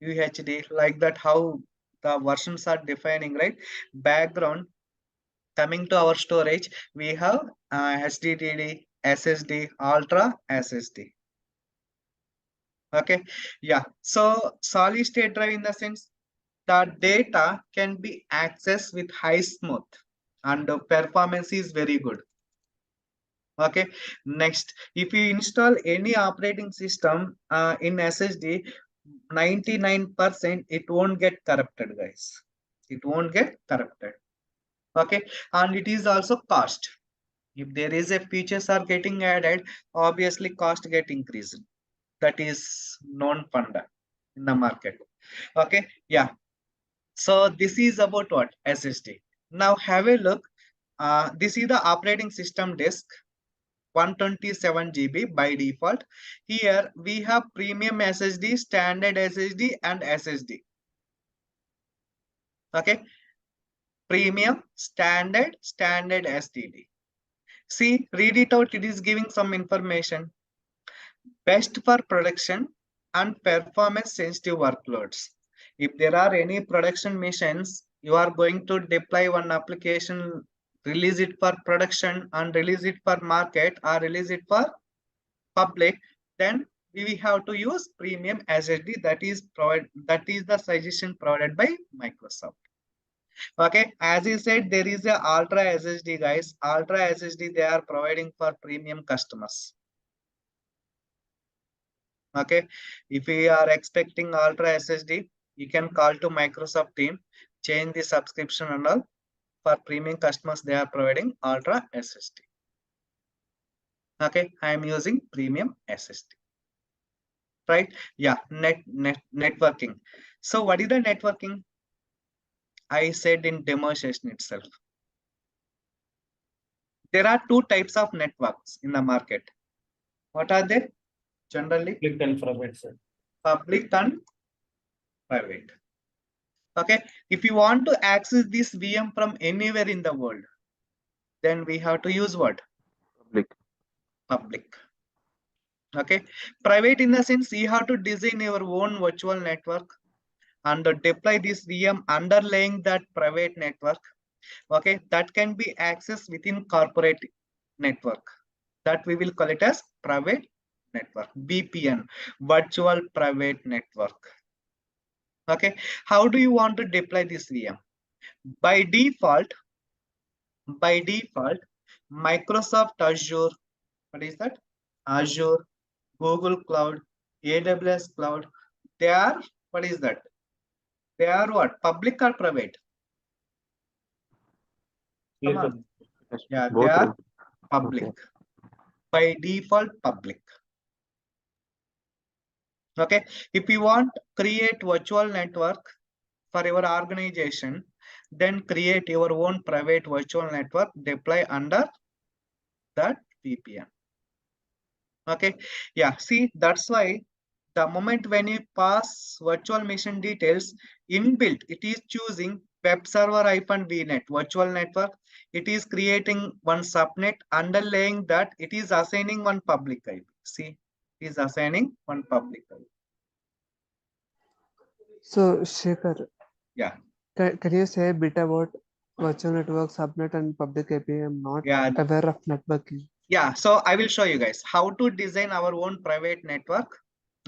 UHD, like that how the versions are defining, right? Background, coming to our storage, we have HDD, SSD, Ultra SSD. Okay, yeah. So solid state drive in the sense the data can be accessed with high smooth and the performance is very good. Okay, next, if you install any operating system in SSD, 99% it won't get corrupted, guys. It won't get corrupted. Okay, and it is also cost. If there is a features are getting added, obviously cost get increased. That is non-funda in the market. Okay, yeah. So this is about what? SSD. Now have a look. This is the operating system disk, 127 GB by default. Here we have premium SSD, standard SSD, and SSD. Okay, premium, standard SSD. See, read it out. It is giving some information. Best for production and performance sensitive workloads. If there are any production missions, you are going to deploy one application, release it for production and release it for market or release it for public, then we have to use premium SSD. That is the suggestion provided by Microsoft. Okay, as I said, there is a Ultra SSD, guys. Ultra SSD they are providing for premium customers. Okay, if we are expecting Ultra SSD, you can call to Microsoft team, change the subscription and all. For premium customers, they are providing Ultra SSD. Okay, I am using premium SSD. Right? Yeah, networking. So what is the networking? I said in demo session itself. There are two types of networks in the market. What are they? Generally, Public and private, sir. public and private. Okay, if you want to access this VM from anywhere in the world, then we have to use what? Public. Public. Okay, private in the sense you have to design your own virtual network and deploy this VM underlying that private network. Okay, that can be accessed within corporate network. That we will call it as private network, VPN, virtual private network. Okay, how do you want to deploy this VM? By default, Microsoft Azure, what is that? Azure, Google Cloud, AWS Cloud, they are, what is that? They are what? Public or private? Come Yes, on. sir. Yeah, they Both, are right? public. Okay. By default, public. Okay, if you want create virtual network for your organization, then create your own private virtual network, deploy under that VPN. Okay, yeah, see, that's why the moment when you pass virtual machine details inbuilt, it is choosing web server VNet virtual network. It is creating one subnet, underlaying that it is assigning one public IP. See, it is assigning one public IP. So, Shekhar, Yeah, can you say a bit about virtual network, subnet, and public API? I'm not yeah, aware of networking. yeah. So I will show you guys how to design our own private network.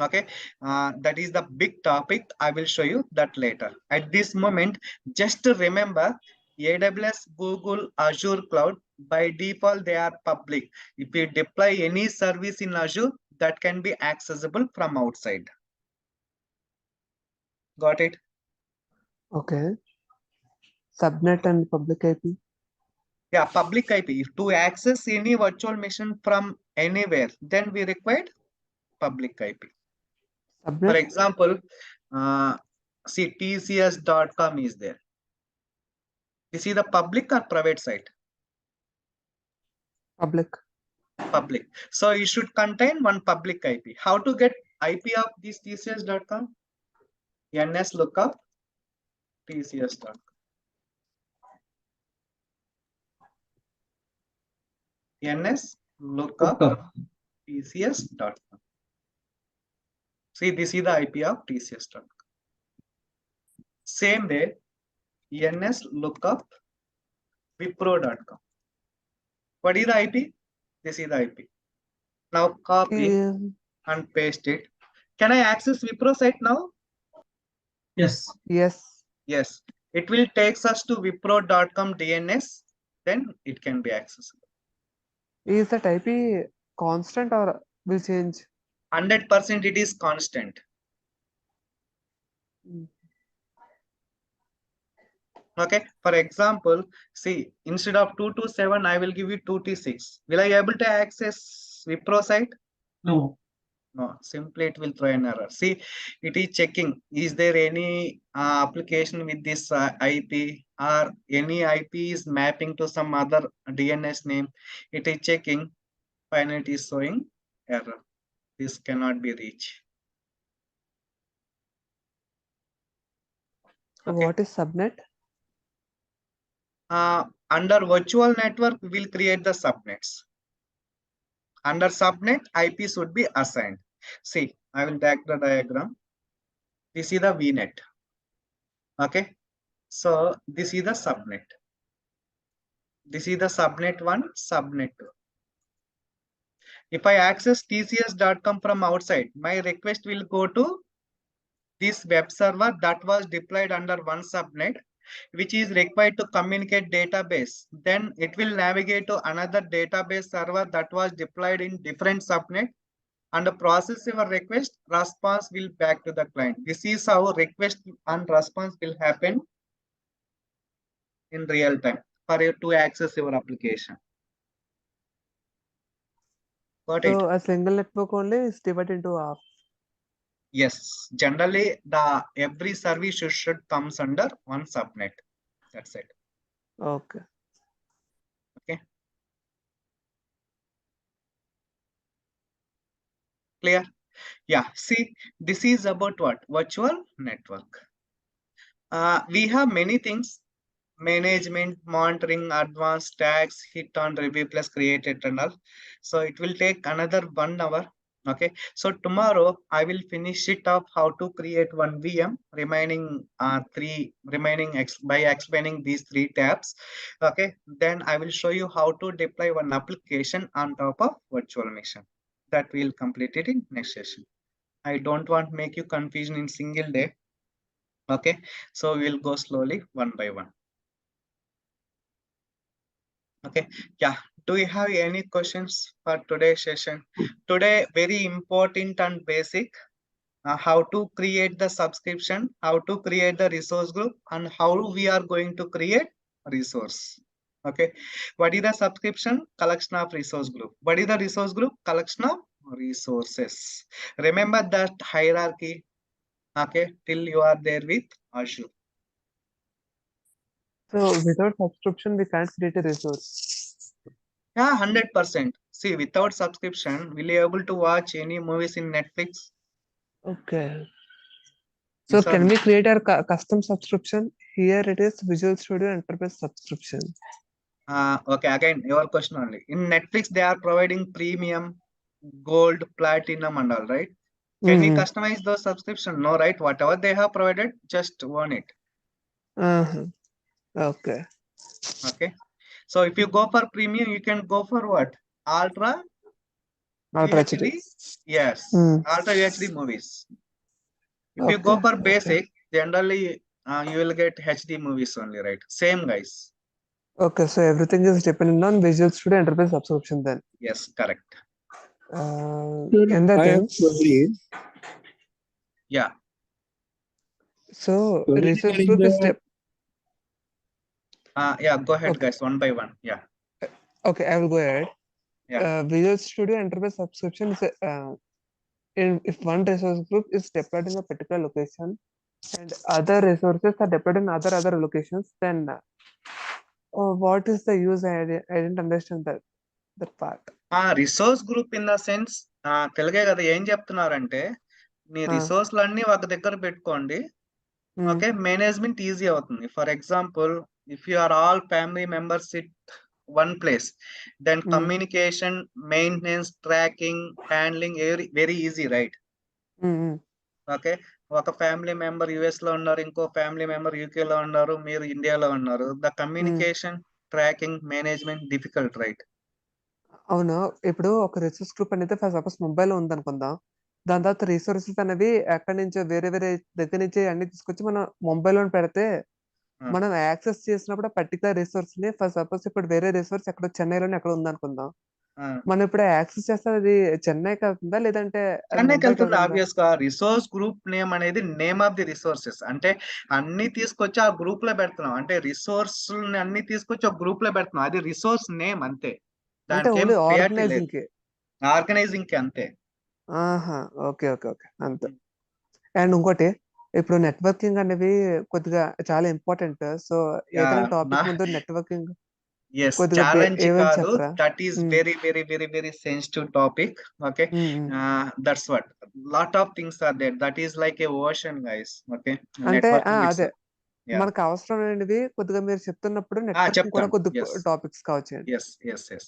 Okay, that is the big topic. I will show you that later. At this moment, just to remember, AWS, Google, Azure Cloud, by default, they are public. If you deploy any service in Azure, that can be accessible from outside. Got it? Okay. Subnet and public IP. Yeah, public IP. To access any virtual machine from anywhere, then we require public IP. For Subnet, example, see tcs.com is there. You see the public or private site? public. Public. So it should contain one public IP. How to get IP of this tcs.com? ns lookup tcs.com. ns lookup tcs.com. See, this is the IP of tcs.com. Same way, ns lookup wipro.com. What is the IP? This is the IP. Now copy Yeah. and paste it. Can I access Wipro site now? Yes. Yes. Yes. It will take us to wipro.com DNS. Then it can be accessible. Is that IP constant or will change? 100% it is constant. Mm. Okay. For example, see, instead of 227, I will give you 2T6. Will I able to access Wipro site? No. No, simply it will throw an error. See, it is checking, is there any application with this IP or any IP is mapping to some other DNS name. It is checking, finally it is showing error. This cannot be reached. Okay. What is subnet? Under virtual network, we will create the subnets. Under subnet, IP should be assigned. See, I will drag the diagram. This is the VNet. Okay. So this is the subnet. This is the subnet 1, subnet 2. If I access tcs.com from outside, my request will go to this web server that was deployed under one subnet, which is required to communicate database. Then it will navigate to another database server that was deployed in different subnet and process your request. Response will back to the client. This is how request and response will happen in real time for you to access your application. Got it? So a single network only is divided into half. Yes, generally the every service should comes under one subnet. That's it. Okay. Okay. Clear? Yeah. See, this is about what? Virtual network. We have many things: management, monitoring, advanced tags, hit on review plus create eternal. So it will take another 1 hour. Okay, so tomorrow I will finish it off how to create one VM, remaining by explaining these 3 tabs. Okay, then I will show you how to deploy one application on top of virtual machine. That we'll complete it in next session. I don't want to make you confusion in single day. Okay, so we'll go slowly one by one. Okay, yeah. Do you have any questions for today's session? Today, very important and basic, how to create the subscription, how to create the resource group, and how we are going to create resource. Okay, what is the subscription? Collection of resource group. What is the resource group? Collection of resources. Remember that hierarchy, okay, till you are there with Azure. So without subscription, we can't create a resource. Yeah, 100%. See, without subscription, will you able to watch any movies in Netflix? Okay. So Yes or can no? we create our custom subscription? Here it is Visual Studio Enterprise subscription. Okay, again, your question only. In Netflix, they are providing premium, gold, platinum, and all, right? Can we customize those subscription? No, right? Whatever they have provided, just own it. Uh-huh. Okay. Okay. So if you go for premium, you can go for what? Ultra Ultra UHD? HD. Yes. Hmm. Ultra UHD movies. If you go Okay. for Okay. basic, generally you will get HD movies only, right? Same guys. Okay. So everything is dependent on Visual Studio Enterprise subscription then. Yes, correct. And the I have things. query. Yeah. So Query resource regarding group is the Yeah, go ahead, Okay. guys, one by one. Yeah. Okay, I will go ahead. Yeah. Visual Studio Enterprise subscription is if one resource group is deployed in a particular location and other resources are deployed in other locations, then what is the use? I didn't understand that part. Resource group in the sense తెలుగే కదా ఏం చెప్తున్నారంటే మీ రిసోర్స్లన్నీ ఒక దగ్గర పెట్టుకోండి okay management easy అవుతుంది for example if you are all family members it one place then communication maintenance tracking handling very easy right okay ఒక ఫ్యామిలీ మెంబర్ యుఎస్ లో ఉన్నారు ఇంకో ఫ్యామిలీ మెంబర్ యూకే లో ఉన్నారు మీరు ఇండియాలో ఉన్నారు the communication tracking management difficult right అవును ఇప్పుడు ఒక రిసోర్స్ గ్రూప్ అనేది ఫర్ సపోజ్ ముంబైలో ఉందనుకుందాం దాని తర్వాత రిసోర్సెస్ అనేవి ఎక్కడి నుంచో వేరే దగ్గర నుంచి అన్ని తీసుకొచ్చి మనం ముంబైలో పెడితే మనం యాక్సెస్ చేసినప్పుడు పర్టికులర్ రిసోర్స్ ని ఫర్ సపోజ్ ఇప్పుడు వేరే రిసోర్స్ ఎక్కడ చెన్నైలోనే ఎక్కడ ఉందనుకుందాం మనం ఇప్పుడు యాక్సెస్ చేస్తే అది చెన్నైకి వెళ్తుందా లేదంటే చెన్నైకి వెళ్తుంది ఆబ్వియస్ గా రిసోర్స్ గ్రూప్ నేమ్ అనేది నేమ్ ఆఫ్ ది రిసోర్సెస్ అంటే అన్ని తీసుకొచ్చి ఆ గ్రూప్ లో పెడుతున్నాం అంటే రిసోర్స్ అన్ని తీసుకొచ్చి ఒక గ్రూప్ లో పెడుతున్నాం అది రిసోర్స్ నేమ్ అంతే దానికి ఆర్గనైజింగ్ కి అంతే ఓకే ఓకే ఓకే అంతే అండ్ ఇంకోటి ఇప్పుడు నెట్వర్కింగ్ అనేవి కొద్దిగా చాలా ఇంపార్టెంట్ సో ఏదైనా టాపిక్ ముందు నెట్వర్కింగ్ yes challenge కాదు that is very very very very sensitive topic okay that's what lot of things are there that is like a ocean guys okay అంటే అదే మనకు అవసరమైనవి కొద్దిగా మీరు చెప్తున్నప్పుడు నెట్వర్కింగ్ కూడా కొద్దిగా టాపిక్స్ కావచ్చు yes yes yes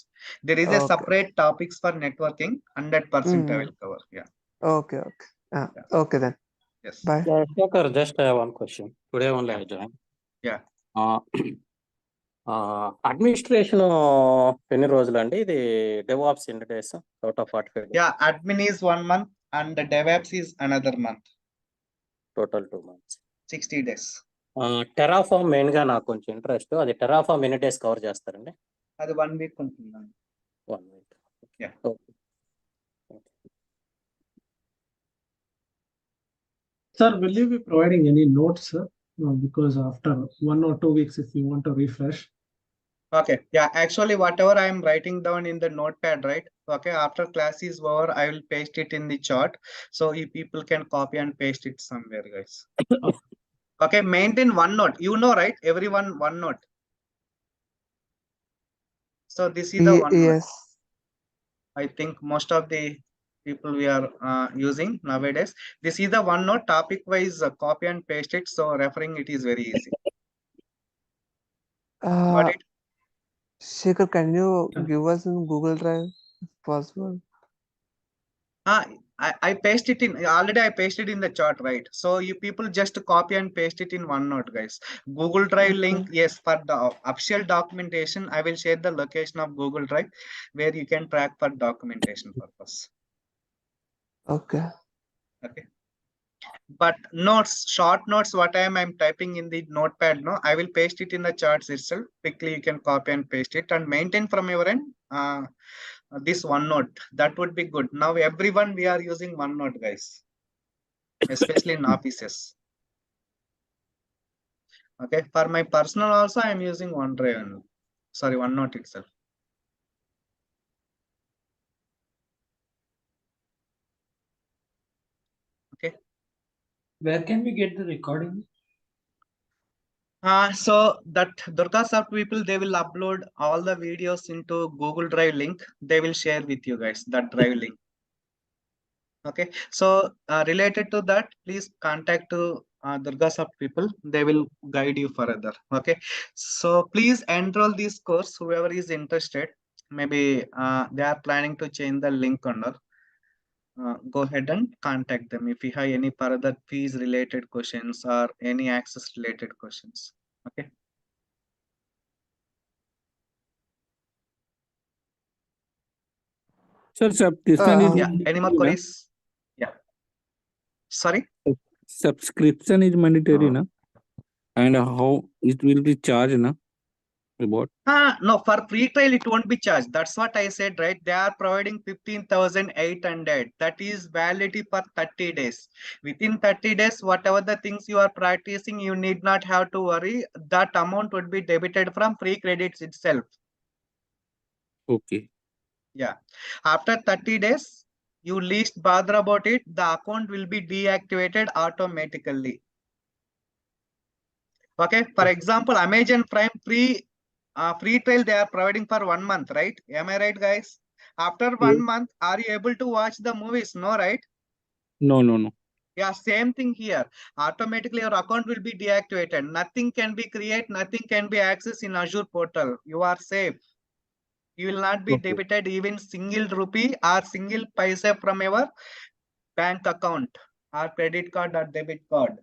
there is a separate topics for networking 100% I will cover yeah okay okay okay then yes bye Sekhar, just I have one question. Today only I joined. Yeah. Administration ఎన్ని రోజులు అండి ఇది DevOps ఎన్ని days out of 45 yeah admin is 1 month and the DevOps is another month total 2 months 60 days Terraform main గా నాకు కొంచెం interest అది Terraform ఎన్ని డేస్ కవర్ చేస్తారండి అది 1 week ఉంటుంది 1 week yeah okay. Sir, will you be providing any notes, sir? No, because after 1 or 2 weeks, if you want to refresh. Okay, yeah, actually whatever I am writing down in the notepad, right? Okay, after class is over, I will paste it in the chart. So you people can copy and paste it somewhere, guys. Okay, maintain OneNote. You know, right? Everyone OneNote. So this is the OneNote. yes I think most of the people we are using nowadays. This is the OneNote topic wise copy and paste it. So referring it is very easy. Got it? Sekhar, can you give us in Google Drive if possible? I paste it in already. I pasted in the chart, right? So you people just copy and paste it in OneNote, guys. Google Drive link, yes, for the official documentation. I will share the location of Google Drive where you can track for documentation purpose. Okay. Okay. But notes, short notes, what I'm typing in the notepad, no, I will paste it in the charts itself. Quickly, you can copy and paste it and maintain from your end. This OneNote, that would be good. Now everyone we are using OneNote, guys, especially in offices. Okay, for my personal also I am using OneDrive, sorry, OneNote itself. Where can we get the recording? So that Durga Soft people, they will upload all the videos into Google Drive link. They will share with you guys that drive link. Okay. So related to that, please contact to Durga Soft people. They will guide you further. Okay. So please enroll this course. Whoever is interested, maybe they are planning to change the link or not. Go ahead and contact them if you have any further fees related questions or any access related questions. Okay. Sir, subscription is Yeah. Any more mandatory, na? queries? Yeah. Sorry. Subscription is mandatory, Uh, na? And how it will be charged, na? About No, for free trial, it won't be charged. That's what I said, right? They are providing 15,800. That is validity for 30 days. Within 30 days, whatever the things you are practicing, you need not have to worry. That amount would be debited from free credits itself. okay. Yeah. After 30 days, you least bother about it. The account will be deactivated automatically. Okay. For example, Amazon Prime free trial they are providing for 1 month, right? Am I right, guys? After 1 month, are you able to watch the movies? No, right? No. Yeah, same thing here. Automatically your account will be deactivated. Nothing can be created, nothing can be accessed in Azure portal. You are safe. You will not be Okay. debited even single rupee or single paisa from your bank account or credit card or debit card.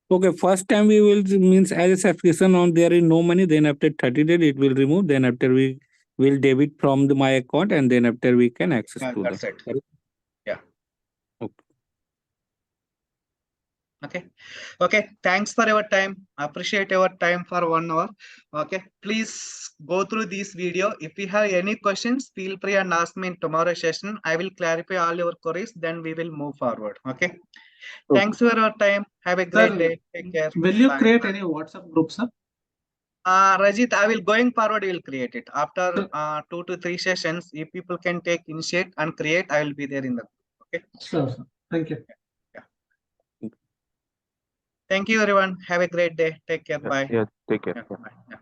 Okay, first time we will means as a subscription on there is no money, then after 30 days it will remove, then after we will debit from my account and then after we can access Yeah, to that's the. it. Yeah. Okay. Okay. Okay. Thanks for your time. Appreciate your time for 1 hour. Okay. Please go through this video. If you have any questions, feel free and ask me in tomorrow's session. I will clarify all your queries. Then we will move forward. Okay. Thanks for your time. Have a great Sir, day. Take care. will you Bye. create any WhatsApp group, sir? Rajit, I will going forward. We will create it after Sure. 2 to 3 sessions. If people can take initiate and create, I will be there in the group. Okay. Sure, sir. Thank you. Thank you, everyone. Have a great day. Take care. Bye. yeah, take care. Yeah, Yeah. bye. Yeah.